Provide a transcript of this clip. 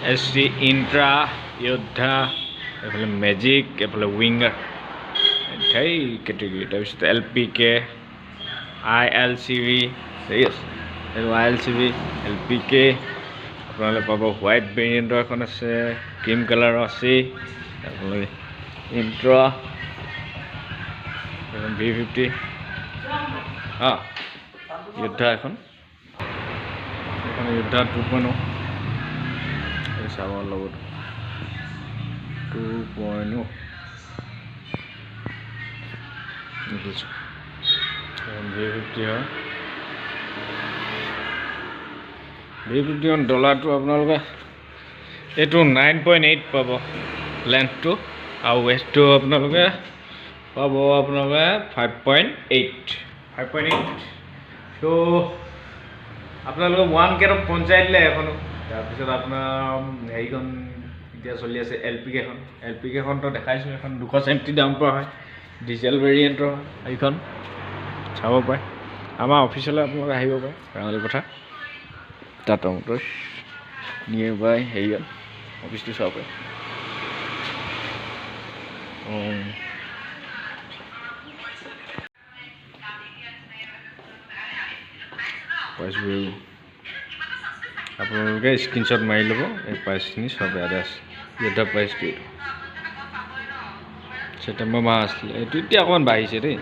SC Intra Yodha Magic Winger category LPK ILCV yes ILCV LPK আপোনালোকে পাব white ভেৰিয়েণ্টৰ এখন আছে ক্ৰীম কালাৰৰ আছে আপোনালোকে ইন্ট্ৰা V50 Yodha এখন Yodha 2.0 এই চাবৰ লগত 2.0 V50 হয় V50 ডলাৰটো আপোনালোকে এইটো 9.8 পাব লেন্থটো আৰু ৱেষ্টটো আপোনালোকে পাব আপোনালোকে 5.8 তো আপোনালোকে 1K পঞ্চাই দিলে এখনো তাৰপিছত আপোনাৰ হেৰিখন এতিয়া চলি আছে LPK খনটো দেখাইছোঁ এখন 270 দাম পৰা হয় ডিজেল ভেৰিয়েণ্টৰ এইখন চাব পাৰে আমাৰ অফিচলৈ আপোনালোকে আহিব পাৰে ৰাঙালী কথা Tata Motors nearby here office to shop price view আপোনালোকে স্ক্ৰিনশ্বট মাৰি ল'ব এই প্ৰাইচখিনি সব ইয়াতে আছে Yodha প্ৰাইচটো ছেপ্টেম্বৰ মাহ আছিলে এইটো এতিয়া অকণমান বাঢ়িছে দেই